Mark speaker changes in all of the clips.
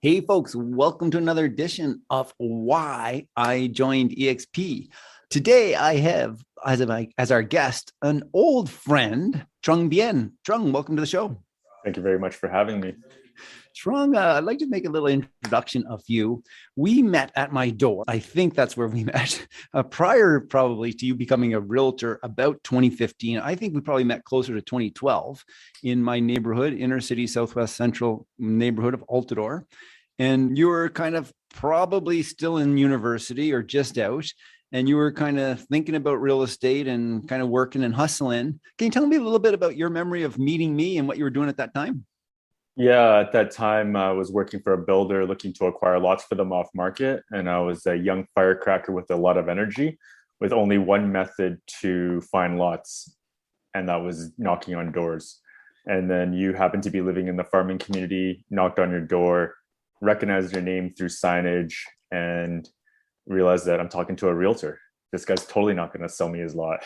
Speaker 1: Hey folks, welcome to another edition of Why I Joined EXP. Today I have as our guest an old friend, Trung Bien. Trung, welcome to the show.
Speaker 2: Thank you very much for having me.
Speaker 1: Trung, I'd like to make a little introduction of you. We met at my door. I think that's where we met. Prior probably to you becoming a realtor about 2015. I think we probably met closer to 2012 in my neighborhood, inner city, Southwest Central neighborhood of Altadore. And you were kind of probably still in university or just out, and you were kind of thinking about real estate and kind of working and hustling. Can you tell me a little bit about your memory of meeting me and what you were doing at that time?
Speaker 2: Yeah, at that time, I was working for a builder looking to acquire lots for them off market. And I was a young firecracker with a lot of energy, with only one method to find lots, and that was knocking on doors. And then you happened to be living in the farming community, knocked on your door, recognized your name through signage, and realized that I'm talking to a realtor. This guy's totally not going to sell me his lot.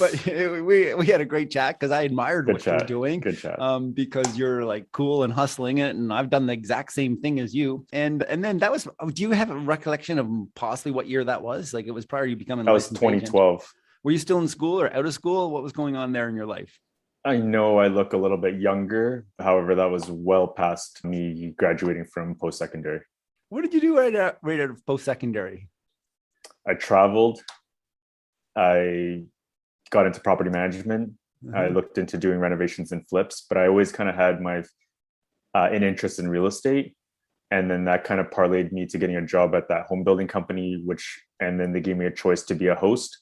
Speaker 1: But we had a great chat because I admired
Speaker 2: Good
Speaker 1: what you
Speaker 2: chat.
Speaker 1: were doing.
Speaker 2: Good chat.
Speaker 1: Because you're like cool and hustling it, and I've done the exact same thing as you. And then that was. Do you have a recollection of possibly what year that was? Like it was prior to you becoming
Speaker 2: That
Speaker 1: a
Speaker 2: was
Speaker 1: licensed agent.
Speaker 2: 2012.
Speaker 1: Were you still in school or out of school? What was going on there in your life?
Speaker 2: I know I look a little bit younger. However, that was well past me graduating from post-secondary.
Speaker 1: What did you do right out of post-secondary?
Speaker 2: I traveled. I got into property management. I looked into doing renovations and flips, but I always kind of had my an interest in real estate. And then that kind of parlayed me to getting a job at that home building company, and then they gave me a choice to be a host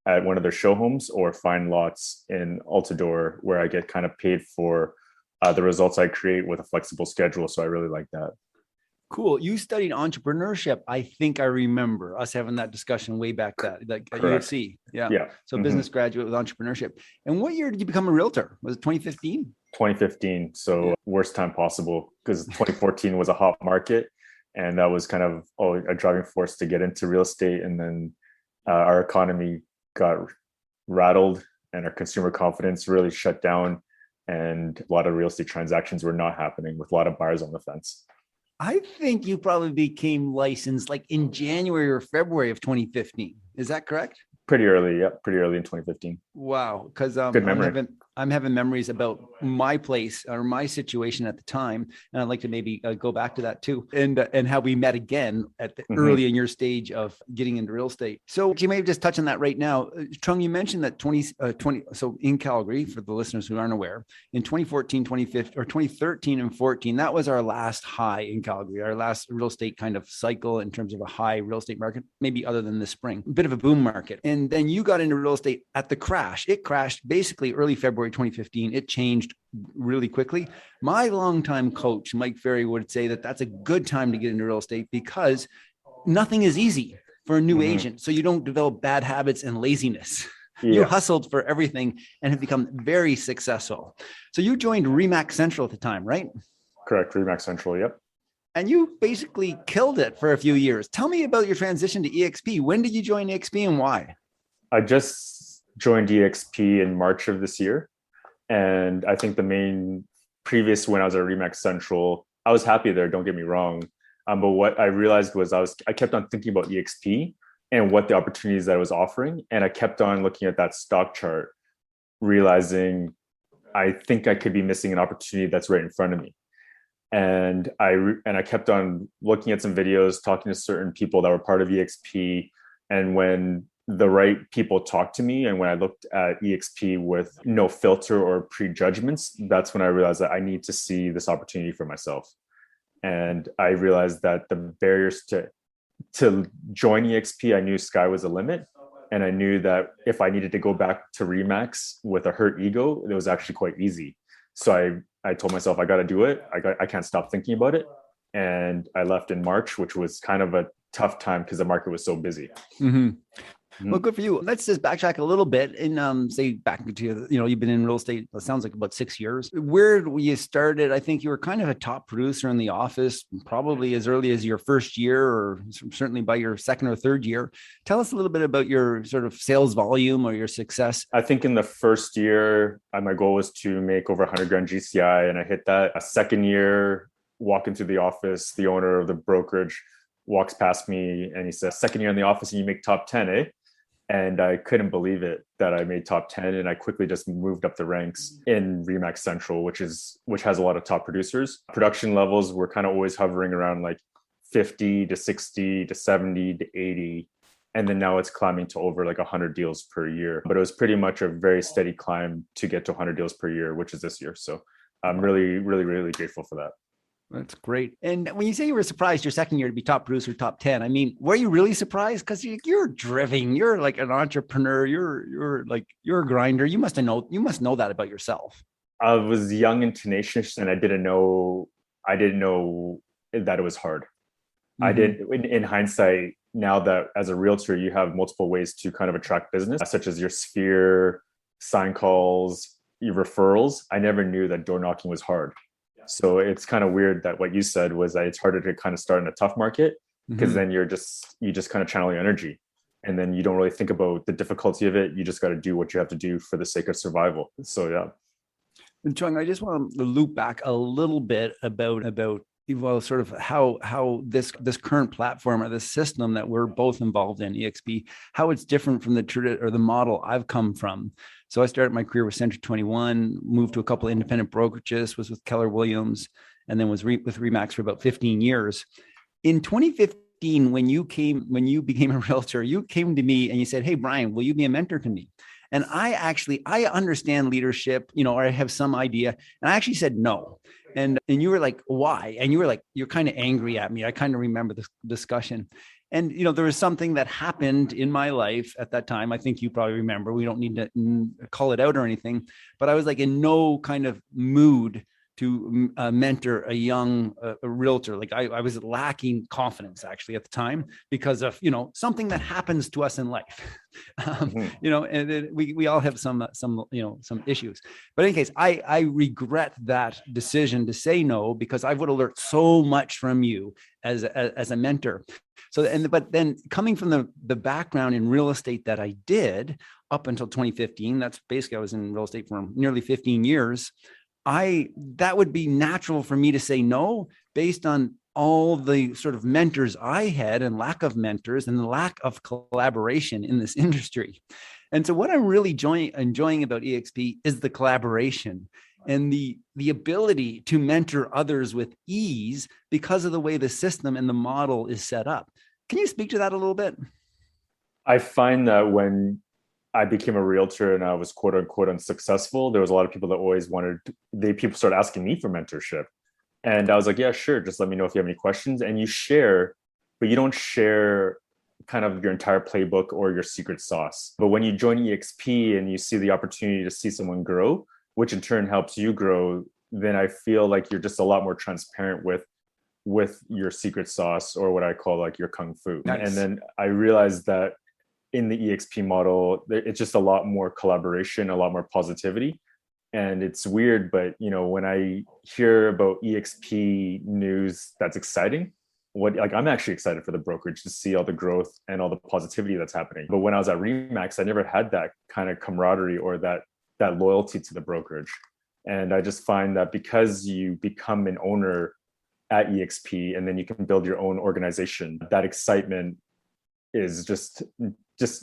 Speaker 2: at one of their show homes or find lots in Altadore where I get kind of paid for the results I create with a flexible schedule. So I really like that.
Speaker 1: Cool. You studied entrepreneurship. I think I remember us having that discussion way back like at
Speaker 2: Correct.
Speaker 1: UFC. Yeah.
Speaker 2: Yeah.
Speaker 1: So business graduate with entrepreneurship. And what year did you become a realtor? Was it 2015?
Speaker 2: 2015. So worst time possible because 2014 was a hot market. And that was kind of a driving force to get into real estate. And then our economy got rattled and our consumer confidence really shut down. And a lot of real estate transactions were not happening with a lot of buyers on the fence.
Speaker 1: I think you probably became licensed like in January or February of 2015. Is that correct?
Speaker 2: Pretty early. Yeah. Pretty early in 2015.
Speaker 1: Wow. Because
Speaker 2: Good memory.
Speaker 1: I'm having memories about my place or my situation at the time. And I'd like to maybe go back to that too. And how we met again at the early in your stage of getting into real estate. So you may just touch on that right now. Trung, you mentioned that 20, so in Calgary, for the listeners who aren't aware, in 2014, 2015, or 2013 and 14, that was our last high in Calgary, our last real estate kind of cycle in terms of a high real estate market, maybe other than the spring, a bit of a boom market. And then you got into real estate at the crash. It crashed basically early February 2015. It changed really quickly. My longtime coach, Mike Ferry, would say that that's a good time to get into real estate because nothing is easy for a new agent. So you don't develop bad habits and laziness. Yeah. You hustled for everything and have become very successful. So you joined Remax Central at the time, right?
Speaker 2: Correct. Remax Central. Yep.
Speaker 1: And you basically killed it for a few years. Tell me about your transition to EXP. When did you join EXP and why?
Speaker 2: I just joined EXP in March of this year. And I think the main previous when I was at Remax Central, I was happy there, don't get me wrong. But what I realized was I kept on thinking about EXP and what the opportunities that it was offering. And I kept on looking at that stock chart, realizing I think I could be missing an opportunity that's right in front of me. And I kept on looking at some videos, talking to certain people that were part of EXP. And when the right people talked to me and when I looked at EXP with no filter or prejudgments, that's when I realized that I need to see this opportunity for myself. And I realized that the barriers to join EXP, I knew sky was the limit. And I knew that if I needed to go back to Remax with a hurt ego, it was actually quite easy. So I told myself, I got to do it. I can't stop thinking about it. And I left in March, which was kind of a tough time because the market was so busy.
Speaker 1: Well, good for you. Let's just backtrack a little bit and say back to, you've been in real estate, it sounds like about 6 years. Where you started, I think you were kind of a top producer in the office, probably as early as your first year, or certainly by your second or third year. Tell us a little bit about your sort of sales volume or your success.
Speaker 2: I think in the first year, my goal was to make over 100 grand GCI, and I hit that. A second year, walk into the office, the owner of the brokerage walks past me and he says, second year in the office and you make top 10, eh? And I couldn't believe it that I made top 10. And I quickly just moved up the ranks in Remax Central, which has a lot of top producers. Production levels were kind of always hovering around like 50 to 60 to 70 to 80. And then now it's climbing to over like 100 deals per year. But it was pretty much a very steady climb to get to 100 deals per year, which is this year. So I'm really, really, really grateful for that.
Speaker 1: That's great. And when you say you were surprised your second year to be top producer, top 10, I mean, were you really surprised? Because you're driven, you're like an entrepreneur, you're a grinder. You must know that about yourself.
Speaker 2: I was young and tenacious, and I didn't know that it was hard. Mm-hmm. I did in hindsight, now that as a realtor, you have multiple ways to kind of attract business, such as your sphere, sign calls, your referrals. I never knew that door knocking was hard. So it's kind of weird that what you said was that it's harder to kind of start in a tough market, because then you just kind of channel your energy, and then you don't really think about the difficulty of it. You just got to do what you have to do for the sake of survival. So yeah.
Speaker 1: And Trung, I just want to loop back a little bit about well, sort of how this current platform or this system that we're both involved in, EXP, how it's different from the model I've come from. So I started my career with Century 21, moved to a couple of independent brokerages, was with Keller Williams, and then was with Remax for about 15 years. In 2015, when you became a realtor, you came to me and you said, "Hey, Brian, will you be a mentor to me?" And I understand leadership, or I have some idea. And I actually said no. And you were like, "Why?" And you were like, "You're kind of angry at me." I kind of remember this discussion. And, there was something that happened in my life at that time. I think you probably remember. We don't need to call it out or anything, but I was like in no kind of mood to mentor a young realtor. Like I was lacking confidence actually at the time because of, something that happens to us in life, and then we all have some issues. But in any case, I regret that decision to say no, because I would have learned so much from you as a mentor. So, but then coming from the background in real estate that I did up until 2015, that's basically, I was in real estate for nearly 15 years. That would be natural for me to say no, based on all the sort of mentors I had and lack of mentors and the lack of collaboration in this industry. And so what I'm really enjoying about EXP is the collaboration and the ability to mentor others with ease because of the way the system and the model is set up. Can you speak to that a little bit?
Speaker 2: I find that when I became a realtor and I was quote unquote unsuccessful, there was a lot of people that people started asking me for mentorship. And I was like, yeah, sure. Just let me know if you have any questions. And you share, but you don't share kind of your entire playbook or your secret sauce. But when you join EXP and you see the opportunity to see someone grow, which in turn helps you grow, then I feel like you're just a lot more transparent with your secret sauce, or what I call like your kung fu. Nice. And then I realized that in the EXP model, it's just a lot more collaboration, a lot more positivity. And it's weird, but when I hear about EXP news that's exciting, I'm actually excited for the brokerage to see all the growth and all the positivity that's happening. But when I was at Remax, I never had that kind of camaraderie or that loyalty to the brokerage. And I just find that because you become an owner at EXP and then you can build your own organization, that excitement is just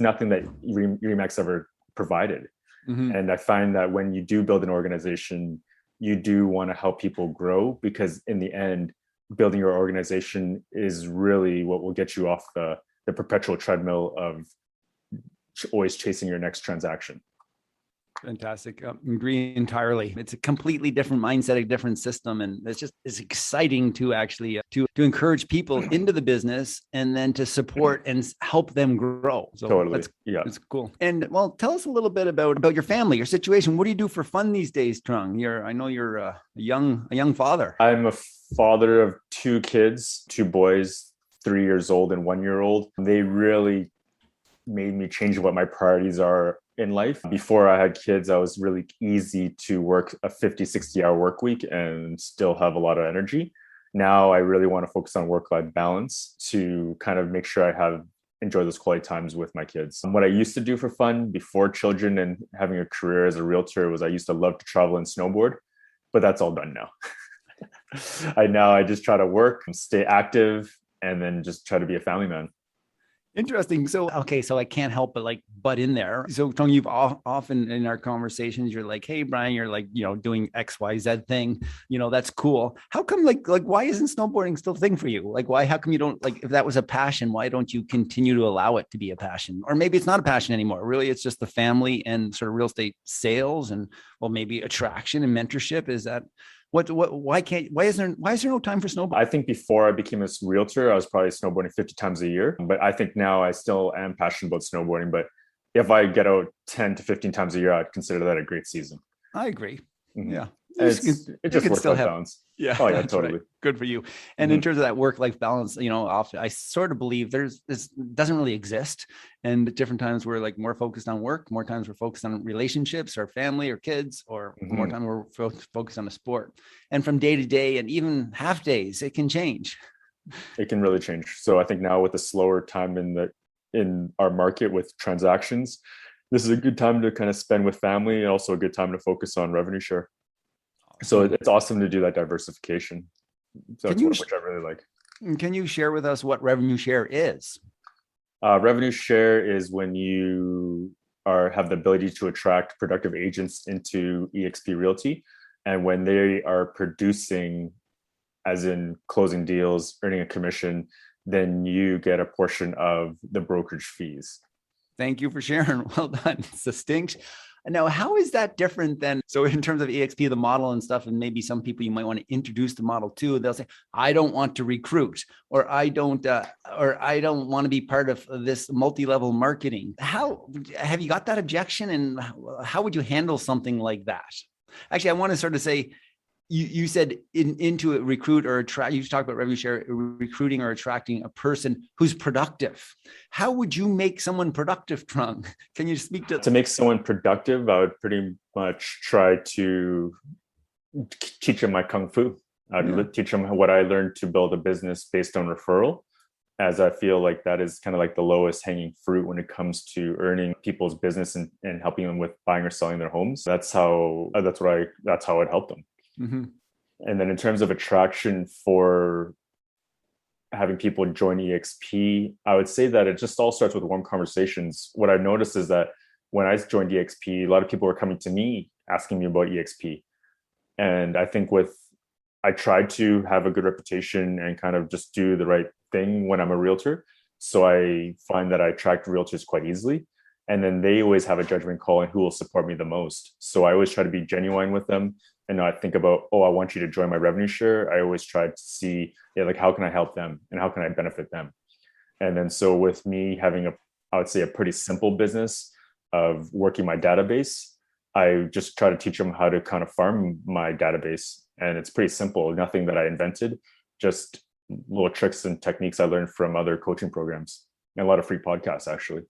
Speaker 2: nothing that Remax ever provided. Mm-hmm. And I find that when you do build an organization, you do want to help people grow, because in the end, building your organization is really what will get you off the perpetual treadmill of always chasing your next transaction.
Speaker 1: Fantastic. Agree entirely. It's a completely different mindset, a different system. And it's exciting to actually to encourage people into the business and then to support and help them grow. So
Speaker 2: totally.
Speaker 1: It's cool. And well, tell us a little bit about your family, your situation. What do you do for fun these days, Trung? I know you're a young father.
Speaker 2: I'm a father of 2 kids, 2 boys, 3 years old and 1 year old. They really made me change what my priorities are in life. Before I had kids, I was really easy to work a 50, 60-hour work week and still have a lot of energy. Now I really want to focus on work-life balance to kind of make sure I enjoy those quality times with my kids. What I used to do for fun before children and having a career as a realtor was I used to love to travel and snowboard, but that's all done now. I just try to work and stay active and then just try to be a family man.
Speaker 1: Interesting. So, okay, so I can't help but like butt in there. So, Tony, you've often in our conversations, you're like, "Hey, Brian, you're like, doing X, Y, Z thing. That's cool. How come, like, why isn't snowboarding still a thing for you? Like, why? How come you don't like? If that was a passion, why don't you continue to allow it to be a passion? Or maybe it's not a passion anymore. Really, it's just the family and sort of real estate sales, and well, maybe attraction and mentorship. Is that why is there no time for snowboarding?
Speaker 2: I think before I became a realtor, I was probably snowboarding 50 times a year. But I think now I still am passionate about snowboarding. But if I get out 10 to 15 times a year, I'd consider that a great season.
Speaker 1: I agree.
Speaker 2: Mm-hmm.
Speaker 1: Yeah.
Speaker 2: It just works-life balance.
Speaker 1: Yeah.
Speaker 2: Oh yeah, totally.
Speaker 1: Right. Good for you. And in terms of that work-life balance, often I sort of believe this doesn't really exist. And at different times we're like more focused on work, more times we're focused on relationships or family or kids, or more time we're focused on a sport. And from day to day and even half days, it can change.
Speaker 2: It can really change. So I think now with the slower time in our market with transactions, this is a good time to kind of spend with family and also a good time to focus on revenue share. So it's awesome to do that diversification. So that's which I really like.
Speaker 1: Can you share with us what revenue share is?
Speaker 2: Revenue share is when you have the ability to attract productive agents into EXP Realty. And when they are producing, as in closing deals, earning a commission, then you get a portion of the brokerage fees.
Speaker 1: Thank you for sharing. Well done. It's distinct. Now, how is that different than, so in terms of EXP, the model and stuff, and maybe some people you might want to introduce the model to, they'll say, I don't want to recruit, or I don't want to be part of this multi-level marketing. How have you got that objection, and how would you handle something like that? Actually, I want to sort of say, you said into a recruit or attract, you talked about revenue share, recruiting or attracting a person who's productive. How would you make someone productive, Trung? Can you speak to
Speaker 2: make someone productive? I would pretty much try to teach them my Kung Fu. I'd teach them what I learned to build a business based on referral, as I feel like that is kind of like the lowest hanging fruit when it comes to earning people's business and helping them with buying or selling their homes. That's how it helped them. Mm-hmm. And then in terms of attraction for having people join EXP, I would say that it just all starts with warm conversations. What I noticed is that when I joined EXP, a lot of people were coming to me asking me about EXP. And I think I tried to have a good reputation and kind of just do the right thing when I'm a realtor. So I find that I attract realtors quite easily. And then they always have a judgment call on who will support me the most. So I always try to be genuine with them. And not think about, I want you to join my revenue share. I always try to see, like, how can I help them and how can I benefit them? And then so with me having I would say a pretty simple business of working my database, I just try to teach them how to kind of farm my database. And it's pretty simple, nothing that I invented, just little tricks and techniques I learned from other coaching programs and a lot of free podcasts, actually.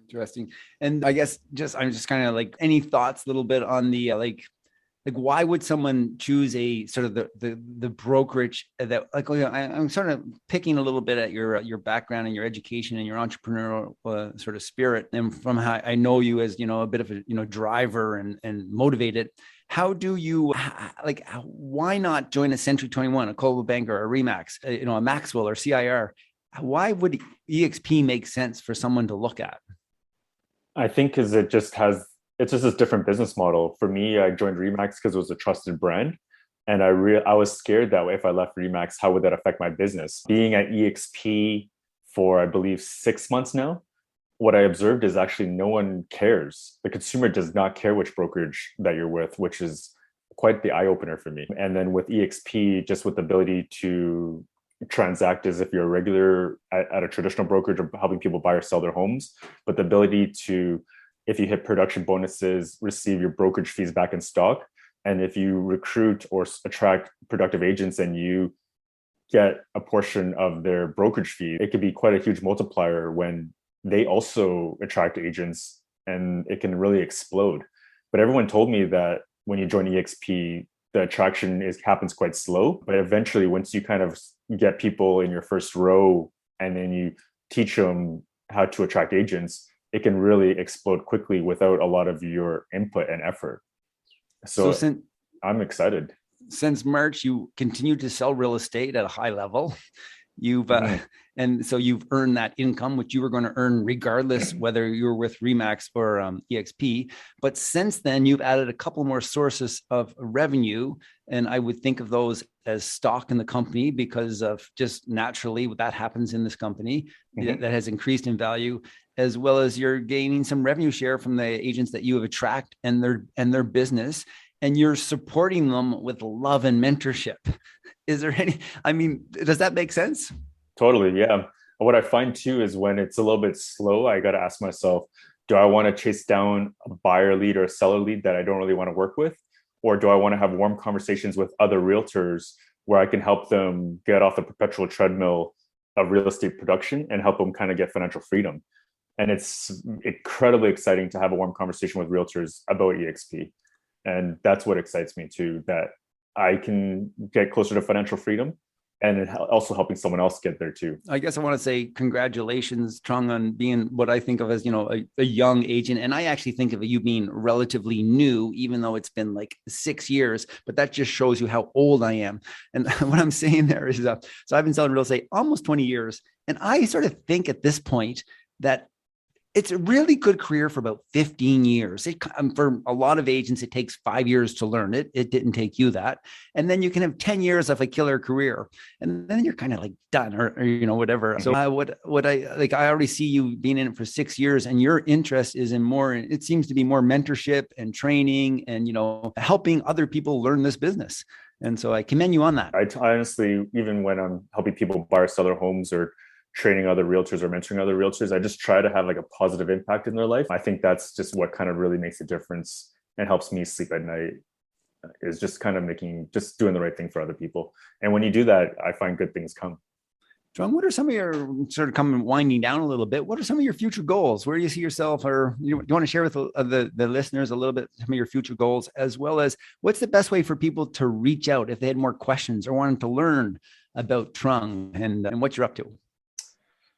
Speaker 1: Interesting. And I guess I'm just kind of like, any thoughts a little bit on the like why would someone choose a sort of the brokerage that, like, I'm sort of picking a little bit at your background and your education and your entrepreneurial sort of spirit, and from how I know you as a bit of a driver and motivated. How do you why not join a Century 21, a Coldwell Banker, a Remax, a Maxwell or CIR? Why would EXP make sense for someone to look at?
Speaker 2: I think because it's just a different business model. For me, I joined Remax because it was a trusted brand. And I was scared that way if I left Remax, how would that affect my business? Being at EXP for, I believe, 6 months now, what I observed is actually no one cares. The consumer does not care which brokerage that you're with, which is quite the eye-opener for me. And then with EXP, just with the ability to transact as if you're a regular at a traditional brokerage or helping people buy or sell their homes, but the ability to, if you hit production bonuses, receive your brokerage fees back in stock. And if you recruit or attract productive agents and you get a portion of their brokerage fee, it could be quite a huge multiplier when they also attract agents, and it can really explode. But everyone told me that when you join EXP, the attraction happens quite slow. But eventually, once you kind of get people in your first row and then you teach them how to attract agents, it can really explode quickly without a lot of your input and effort. So I'm excited.
Speaker 1: since March, you continue to sell real estate at a high level. You've and so you've earned that income, which you were going to earn regardless whether you were with Remax or EXP. But since then, you've added a couple more sources of revenue, and I would think of those as stock in the company because of just naturally that happens in this company that has increased in value, as well as you're gaining some revenue share from the agents that you have attracted and their business, and you're supporting them with love and mentorship. Is there any, I mean, does that make sense?
Speaker 2: Totally. Yeah. What I find too is when it's a little bit slow, I got to ask myself, do I want to chase down a buyer lead or a seller lead that I don't really want to work with? Or do I want to have warm conversations with other realtors where I can help them get off the perpetual treadmill of real estate production and help them kind of get financial freedom? And it's incredibly exciting to have a warm conversation with realtors about EXP. And that's what excites me too, that I can get closer to financial freedom and also helping someone else get there too.
Speaker 1: I guess I want to say congratulations, Trung, on being what I think of as, a young agent. And I actually think of you being relatively new, even though it's been like 6 years, but that just shows you how old I am. And what I'm saying there is, so I've been selling real estate almost 20 years. And I sort of think at this point that it's a really good career for about 15 years. For a lot of agents, it takes 5 years to learn it. It didn't take you that. And then you can have 10 years of a killer career. And then you're kind of like done or whatever. So I already see you being in it for 6 years, and your interest is in more, it seems to be more mentorship and training and, helping other people learn this business. And so I commend you on that.
Speaker 2: I honestly, even when I'm helping people buy or sell their homes or training other realtors or mentoring other realtors, I just try to have like a positive impact in their life. I think that's just what kind of really makes a difference and helps me sleep at night, is just kind of just doing the right thing for other people. And when you do that, I find good things come.
Speaker 1: Trung, what are some of your sort of coming winding down a little bit? What are some of your future goals? Where do you see yourself, or you want to share with the listeners a little bit some of your future goals, as well as what's the best way for people to reach out if they had more questions or wanted to learn about Trung and what you're up to?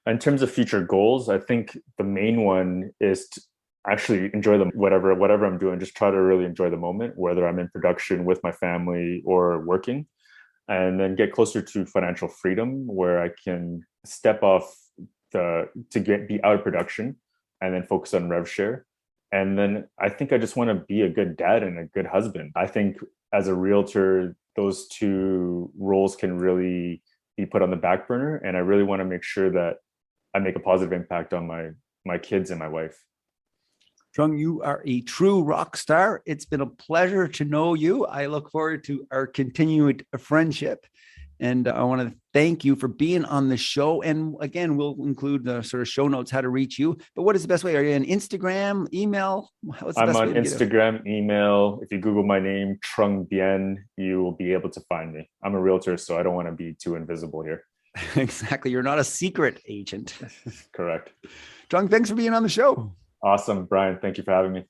Speaker 2: In terms of future goals, I think the main one is to actually enjoy whatever I'm doing. Just try to really enjoy the moment, whether I'm in production with my family or working, and then get closer to financial freedom where I can step off be out of production and then focus on rev share. And then I think I just want to be a good dad and a good husband. I think as a realtor, those two roles can really be put on the back burner. And I really want to make sure that I make a positive impact on my kids and my wife.
Speaker 1: Trung, you are a true rock star. It's been a pleasure to know you. I look forward to our continued friendship. And I want to thank you for being on the show. And again, we'll include the sort of show notes, how to reach you. But what is the best way? Are you on Instagram, email?
Speaker 2: I'm on Instagram, email. If you Google my name, Trung Bien, you will be able to find me. I'm a realtor, so I don't want to be too invisible here.
Speaker 1: Exactly. You're not a secret agent.
Speaker 2: Correct.
Speaker 1: Trung, thanks for being on the show.
Speaker 2: Awesome, Brian. Thank you for having me.